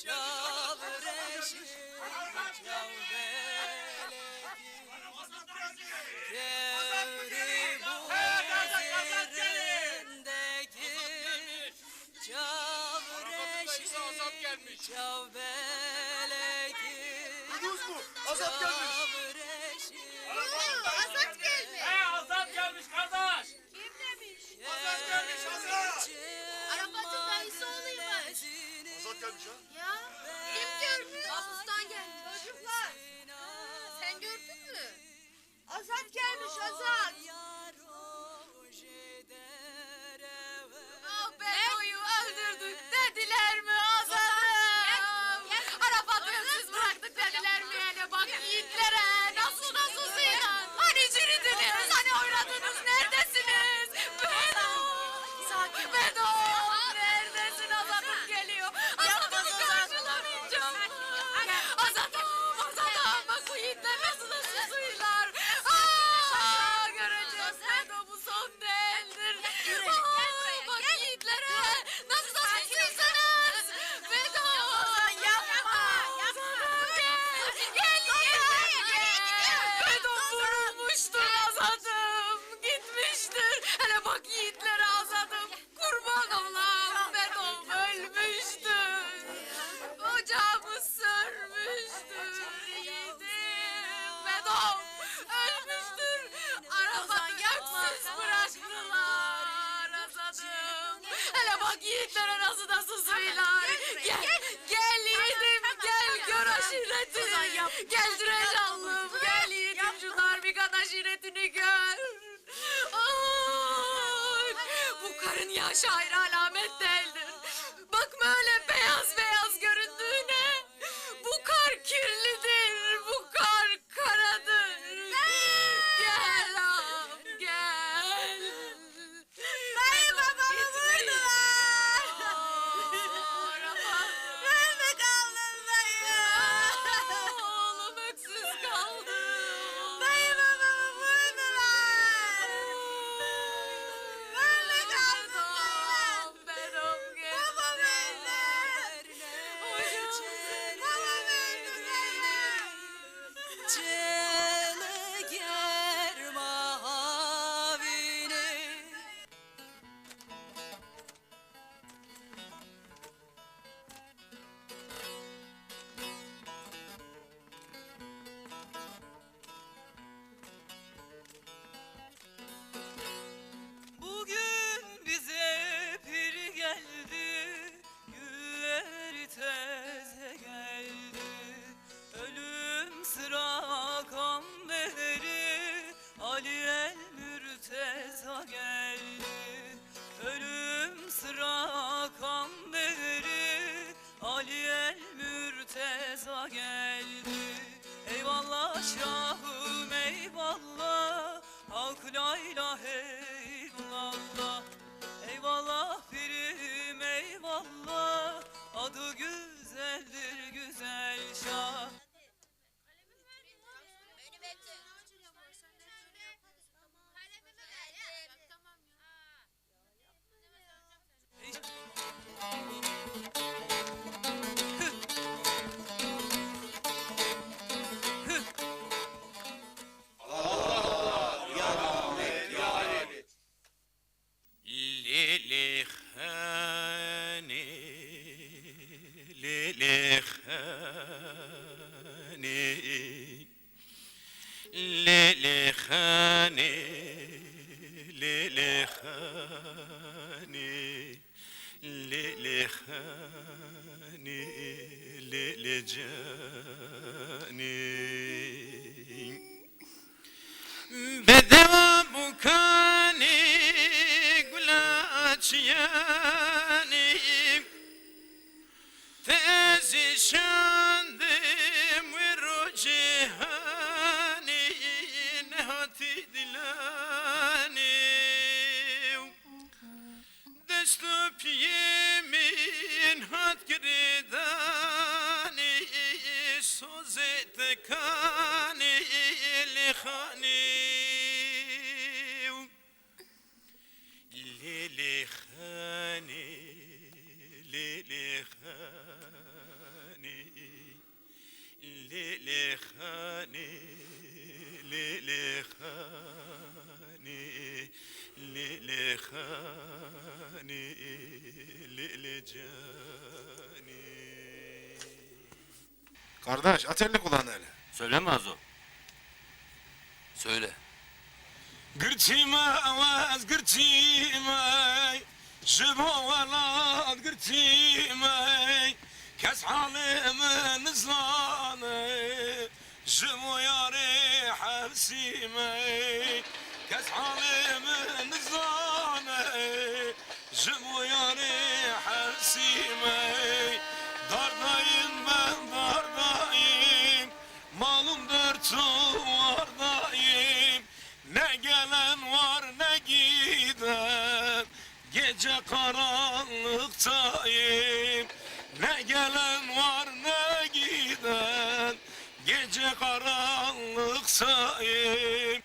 Çavreşi Kevri bu zirindeki Çavreşi Çavbeleki Duydunuz mu? Azat gelmiş. Azat gelmiş. Azat gelmiş kardeş. Kim demiş? Azat gelmiş, Azat. Arafat'ın dayısı olaymış. Azat gelmiş ha? Ya kim görmüş? Mahsustan gelmiş. Çocuklar. Sen gördün mü? Azat gelmiş Azat. Ah Bedo'yu öldürdük dediler mi Azat'ım? Arafat'ı öksüz bıraktık dediler mi? Hele bak yiğitlere nasıl sıyla. Hani ciridiniz, hani oynadınız, neredesiniz? Bedo! Sakin Bedo! Neredesin Azat'ım geliyor? Azat'ımı karşılamayacağım. Azat'ım, bak bu yiğitler nasıl sıylar. Göreceğiz Bedo bu son değildir. Bak yiğitlere nasıl sıyırsınız? Bedo! Yapma! Gel! Bedo vurulmuştur Azat'ım. Gitmiştir. Hele bak yiğitlere Azat'ım. Kurban olam Bedo ölmüştür. Ocağımı sörmüştür yiğidim. Bedo ölmüştür. Arafat'ı yaksız bıraktılar Azat'ım. Hele bak yiğitlere nasıl suylar. Gel yiğidim gel gör aşiretini. Gel Direcanlım gel yiğidim şu darbikan aşiretini gör. Ay, bu karın yaşı ayrı alamet değildir. Bakma öyle beyaz beyaz göründüğüne. Bu kar kirlidir, bu kar karadır. Gel ağam gel. Dayı babamı vurdular. Nerede kaldın dayı? Oğlum öksüz kaldı. Dayı babamı vurdular. Nerede kaldın dayı? Benim geldi. Babam öldü. Babam öldü dayı. Çeleger mavini Bugün bize pir geldi, güller teze geldi. Ölüm sıra kambeleri, Ali el Mürteza geldi. Ölüm sıra kambeleri, Ali el Mürteza geldi. Eyvallah şahım eyvallah, Hak la ilahe illallah. Eyvallah pirim eyvallah, adı güzeldir güzel şah. Beni bekle. Lilihani Lilihani Lilihani Lilihani Lilihani Lilicani Bedava bukani gulaçyani Tezi şandim ve rocihani Nehati dilani Destu piyemin hat giridani Sozet kani lihani Lilihani Lilihani Kardeş at elini kulağına hele. Söyleme Azo. Söyle. Gırçima avaz gırçima Şıbo velad gırçima Kes halimi nizlanı Şıbo yari hevsime Kes halimi nizlanı Şıbo yari hevsime Dardayım ben dardayım Malum dört vardayım Ne gelen var ne giden Gece karanlıktayım Ne gelen var ne giden Gece karanlıktayım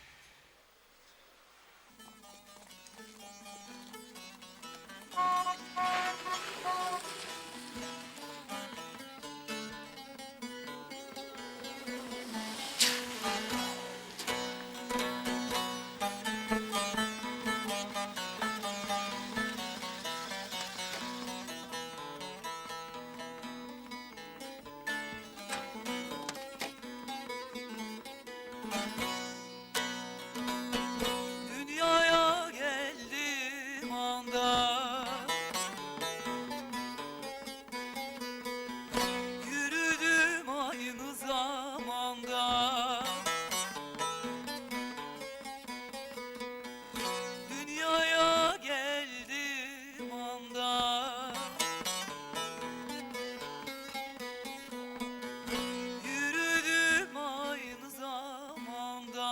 Dünyaya geldim anda Yürüdüm aynı zamanda Dünyaya geldim anda Yürüdüm aynı zamanda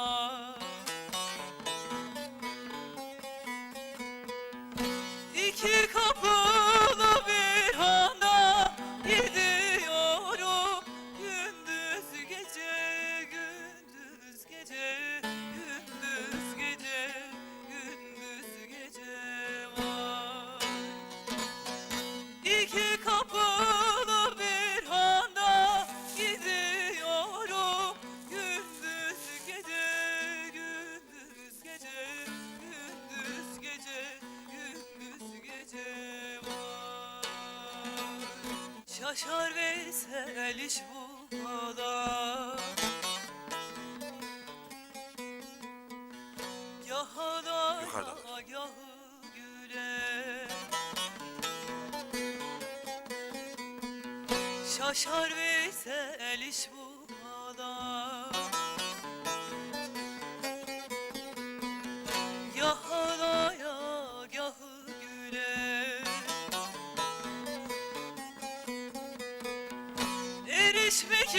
İki kapılı bir handa gidiyorum gündüz gece gündüz gece gündüz gece gündüz gece var. İki kapılı bir handa gidiyorum gündüz gece gündüz gece gündüz gece gündüz gece var. Şaşar Veysel iş bu kadar Gahada Yukarıdalar. gahı güle Şaşar Veysel iş bu kadar Gahada gahı güle Erişmek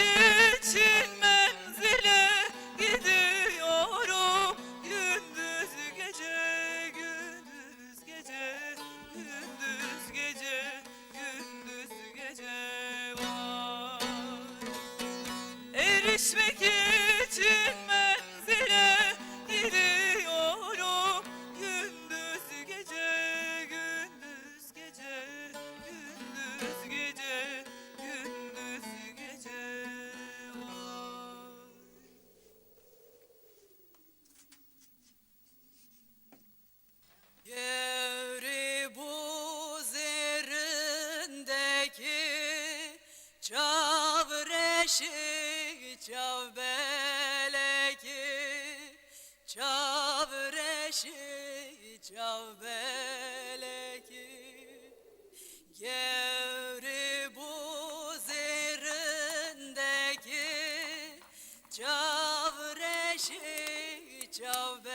için menzile gidiyorum Gündüz gece, gündüz gece, gündüz gece, gündüz gece var. Erişmek için menzile gidiyorum Gündüz gece, gündüz gece, gündüz gece, gündüz gece var. Gevri buz yerindeki çavreşi çavbeleki çavreşi çavbeleki Gevri buz yerindeki çavreşi çavbeleki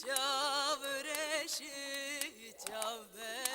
Çavreşi çavbeleki